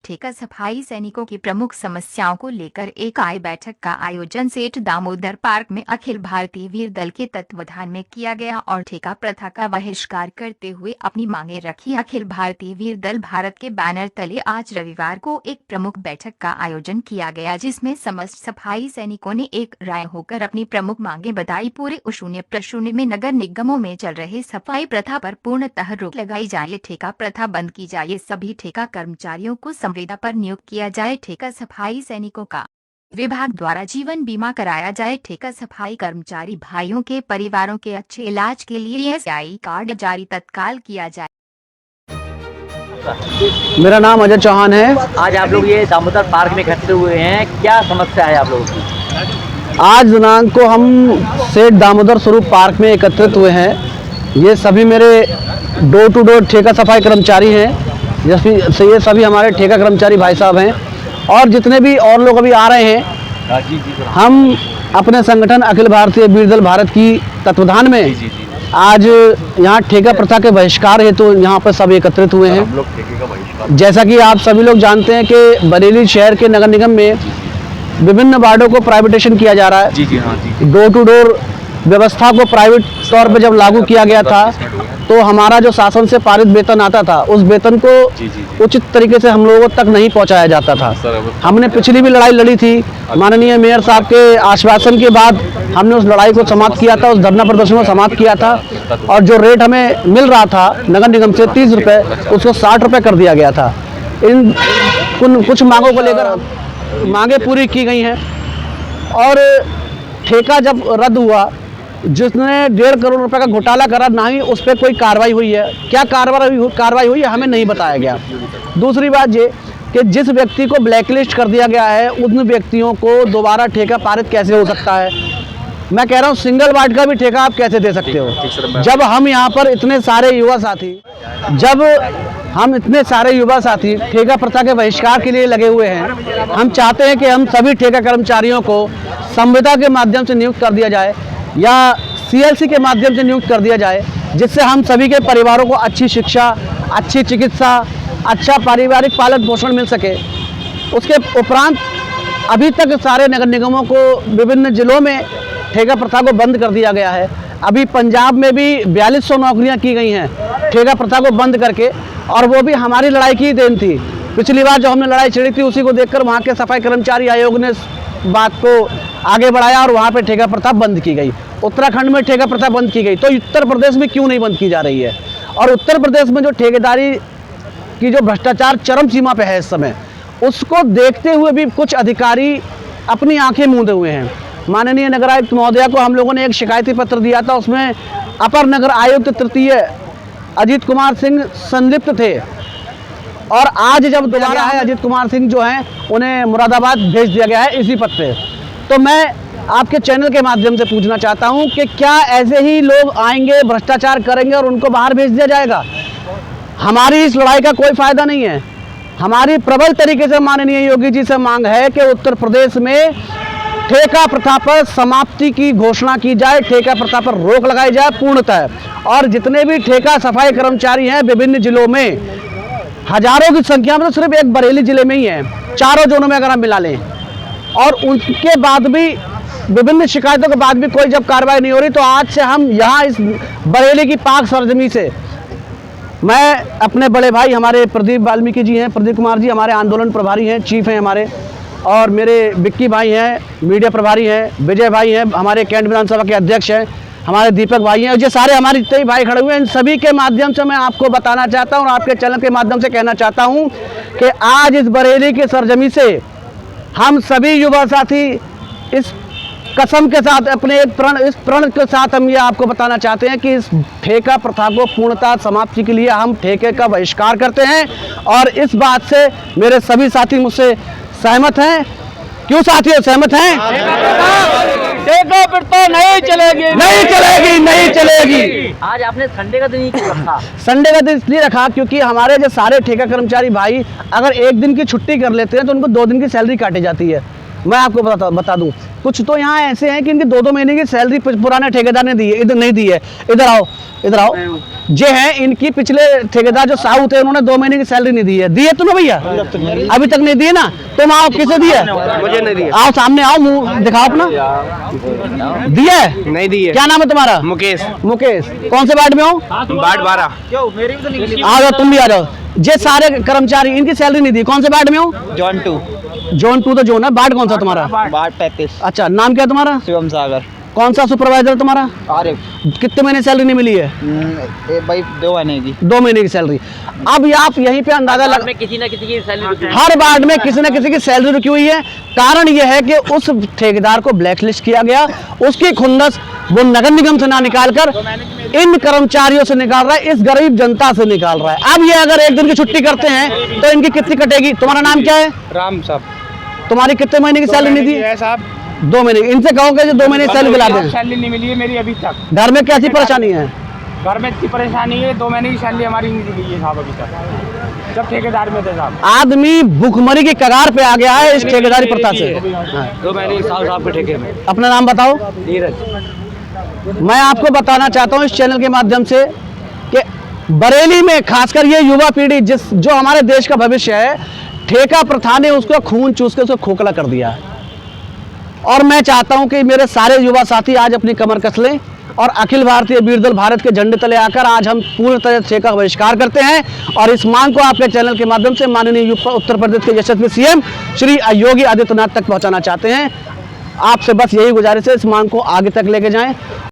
ठेका सफाई सैनिकों की प्रमुख समस्याओं को लेकर एक बैठक का आयोजन सेठ दामोदर पार्क में अखिल भारतीय वीर दल के तत्वाधान में किया गया और ठेका प्रथा का बहिष्कार करते हुए अपनी मांगे रखी। अखिल भारतीय वीर दल भारत के बैनर तले आज रविवार को एक प्रमुख बैठक का आयोजन किया गया, जिसमें समस्त सफाई सैनिकों ने एक राय होकर अपनी प्रमुख मांगे बताई। पूरे शून्य प्रशून्य में नगर निगमों में चल रहे सफाई प्रथा पर पूर्णतः रोक लगाई जाए, ठेका प्रथा बंद की जाए, सभी ठेका कर्मचारियों को संविदा पर नियुक्त किया जाए, ठेका सफाई सैनिकों का विभाग द्वारा जीवन बीमा कराया जाए, ठेका सफाई कर्मचारी भाइयों के परिवारों के अच्छे इलाज के लिए ईएसआई कार्ड जारी तत्काल किया जाए। मेरा नाम अजय चौहान है। आज आप लोग ये दामोदर पार्क में इकट्ठे हुए हैं, क्या समस्या है आप लोगों की? आज दिनांक को हम सेठ दामोदर स्वरूप पार्क में एकत्रित हुए हैं। ये सभी मेरे डोर टू डोर ठेका सफाई कर्मचारी हैं, जैसे ये सभी हमारे ठेका कर्मचारी भाई साहब हैं और जितने भी और लोग अभी आ रहे हैं। हम अपने संगठन अखिल भारतीय वीर दल भारत की तत्वाधान में आज यहाँ ठेका प्रथा के बहिष्कार हेतु तो यहाँ पर सब एकत्रित हुए हैं। जैसा कि आप सभी लोग जानते हैं कि बरेली शहर के नगर निगम में विभिन्न वार्डों को प्राइवेटेशन किया जा रहा है। डोर टू डोर व्यवस्था को प्राइवेट तौर पर जब लागू किया गया था तो हमारा जो शासन से पारित वेतन आता था उस वेतन को उचित तरीके से हम लोगों तक नहीं पहुंचाया जाता था। हमने पिछली भी लड़ाई लड़ी थी, माननीय मेयर साहब के आश्वासन के बाद हमने उस लड़ाई को समाप्त किया था, उस धरना प्रदर्शन को समाप्त किया था और जो रेट हमें मिल रहा था नगर निगम से 30 रुपये, उसको 60 रुपये कर दिया गया था। इन कुछ मांगों को लेकर मांगे पूरी की गई हैं और ठेका जब रद्द हुआ, जिसने 1.5 करोड़ रुपए का घोटाला करा, ना ही उस पर कोई कार्रवाई हुई है। क्या कार्रवाई हुई है हमें नहीं बताया गया। दूसरी बात ये कि जिस व्यक्ति को ब्लैकलिस्ट कर दिया गया है उन व्यक्तियों को दोबारा ठेका पारित कैसे हो सकता है? मैं कह रहा हूँ सिंगल वार्ड का भी ठेका आप कैसे दे सकते हो? जब हम यहाँ पर इतने सारे युवा साथी ठेका प्रथा के बहिष्कार के लिए लगे हुए हैं, हम चाहते हैं कि हम सभी ठेका कर्मचारियों को संविदा के माध्यम से नियुक्त कर दिया जाए या सीएलसी के माध्यम से नियुक्त कर दिया जाए, जिससे हम सभी के परिवारों को अच्छी शिक्षा, अच्छी चिकित्सा, अच्छा पारिवारिक पालन पोषण मिल सके। उसके उपरांत अभी तक सारे नगर निगमों को विभिन्न जिलों में ठेका प्रथा को बंद कर दिया गया है। अभी पंजाब में भी 4200 नौकरियां की गई हैं ठेका प्रथा को बंद करके, और वो भी हमारी लड़ाई की देन थी। पिछली बार जो हमने लड़ाई छिड़ी थी उसी को देखकर वहाँ के सफाई कर्मचारी आयोग ने बात को आगे बढ़ाया और वहाँ पे ठेका प्रथा बंद की गई। उत्तराखंड में ठेका प्रथा बंद की गई, तो उत्तर प्रदेश में क्यों नहीं बंद की जा रही है? और उत्तर प्रदेश में जो ठेकेदारी की जो भ्रष्टाचार चरम सीमा पे है इस समय, उसको देखते हुए भी कुछ अधिकारी अपनी आंखें मूंदे हुए हैं। माननीय नगर आयुक्त महोदया को हम लोगों ने एक शिकायती पत्र दिया था, उसमें अपर नगर आयुक्त तृतीय अजीत कुमार सिंह संलिप्त थे और आज जब दोबारा है अजीत कुमार सिंह जो हैं उन्हें मुरादाबाद भेज दिया गया है इसी पद पे। तो मैं आपके चैनल के माध्यम से पूछना चाहता हूं कि क्या ऐसे ही लोग आएंगे, भ्रष्टाचार करेंगे और उनको बाहर भेज दिया जाएगा? हमारी इस लड़ाई का कोई फायदा नहीं है। हमारी प्रबल तरीके से माननीय योगी जी से मांग है कि उत्तर प्रदेश में ठेका प्रथा पर समाप्ति की घोषणा की जाए, ठेका प्रथा पर रोक लगाई जाए पूर्णतः। और जितने भी ठेका सफाई कर्मचारी हैं विभिन्न जिलों में, हजारों की संख्या में, तो सिर्फ एक बरेली जिले में ही है, चारों जोनों में अगर हम मिला लें, और उनके बाद भी विभिन्न शिकायतों के बाद भी कोई जब कार्रवाई नहीं हो रही, तो आज से हम यहाँ इस बरेली की पाक सरजमी से, मैं अपने बड़े भाई हमारे प्रदीप वाल्मीकि जी हैं, प्रदीप कुमार जी हमारे आंदोलन प्रभारी हैं, चीफ हैं हमारे, और मेरे विक्की भाई हैं मीडिया प्रभारी हैं, विजय भाई हैं हमारे कैंट विधानसभा के अध्यक्ष हैं, हमारे दीपक भाई हैं, और ये सारे हमारे जितने भी भाई खड़े हुए हैं, इन सभी के माध्यम से मैं आपको बताना चाहता हूँ और आपके चैनल के माध्यम से कहना चाहता हूँ कि आज इस बरेली की सरजमी से हम सभी युवा साथी इस कसम के साथ, अपने इस प्रण के साथ हम ये आपको बताना चाहते हैं कि इस ठेका प्रथा को पूर्णतः समाप्ति के लिए हम ठेके का बहिष्कार करते हैं। और इस बात से मेरे सभी साथी मुझसे सहमत हैं। क्यों साथियों सहमत हैं? ठेका प्रथा नहीं चलेगी, नहीं चलेगी, नहीं चलेगी। आज आपने संडे का दिन ही क्यों रखा? संडे का दिन इसलिए रखा क्योंकि हमारे जो सारे ठेका कर्मचारी भाई अगर एक दिन की छुट्टी कर लेते हैं तो उनको 2 दिन की सैलरी काटी जाती है। मैं आपको बता दूं, कुछ तो यहाँ ऐसे हैं कि इनकी 2-2 महीने की सैलरी पुराने ठेकेदार ने दी है, इधर नहीं दी है। इधर आओ, इधर आओ। ये हैं इनकी पिछले ठेकेदार जो साहू थे, उन्होंने 2 महीने की सैलरी नहीं दी है। दी है तुम्हें भैया? अभी तक नहीं दी है ना? तुम आओ, किसे दी है? मुझे नहीं दिया। आओ सामने आओ, मुंह दिखाओ अपना। दिया है? नहीं दी है। क्या नाम है तुम्हारा? मुकेश। मुकेश, कौन से वार्ड में हो? वार्ड 12। आ जाओ, तुम भी आ जाओ। ये सारे कर्मचारी, इनकी सैलरी नहीं दी। कौन से वार्ड में हो? जॉन 2। जोन 2 तो जोन है। वार्ड कौन सा तुम्हारा? वार्ड 35। अच्छा, नाम क्या है तुम्हारा? शिवम सागर। कौन सा सुपरवाइजर है तुम्हारा? आरिफ। कितने महीने सैलरी नहीं मिली है? भाई 2 महीने की। 2 महीने की सैलरी। अब ये आप यहीं पे अंदाजा लगा, में किसी न किसी की सैलरी हर वार्ड में किसी न किसी की सैलरी रुकी हुई है। कारण यह है कि उस ठेकेदार को ब्लैकलिस्ट किया गया, उसकी खुंदस वो नगर निगम से ना निकाल कर इन कर्मचारियों से निकाल रहा है, इस गरीब जनता से निकाल रहा है। अब ये अगर एक दिन की छुट्टी करते हैं तो इनकी कितनी कटेगी? तुम्हारा नाम क्या है? राम साहब। तुम्हारी कितने महीने की सैलरी नहीं दी? है साहब 2 महीने। इनसे कहो कि 2 महीने की सैलरी दिला दें। सैलरी नहीं मिली है मेरी अभी तक। घर में कैसी परेशानी है? घर में इतनी परेशानी है, 2 महीने की सैलरी हमारी नहीं मिली है साहब अभी तक, जब ठेकेदार में थे साहब। आदमी भूखमरी की कगार पे आ गया है इस ठेकेदारी प्रथा से। 2 महीने साहब के ठेके में। अपना नाम बताओ। नीरज। मैं आपको बताना चाहता हूं इस चैनल के माध्यम से कि बरेली में खासकर ये युवा पीढ़ी जो हमारे देश का भविष्य है, ठेका प्रथा ने उसको खून चूस के उसको खोखला कर दिया है। और मैं चाहता हूं कि मेरे सारे युवा साथी आज अपनी कमर कस लें और अखिल भारतीय वीर दल भारत के झंडे तले आकर आज हम पूर्ण तरह से ठेका का बहिष्कार करते हैं और इस मांग को आपके चैनल के माध्यम से माननीय उत्तर प्रदेश के यशस्वी सीएम श्री योगी आदित्यनाथ तक पहुंचाना चाहते हैं। आपसे बस यही गुजारिश है, इस मांग को आगे तक लेके जाएं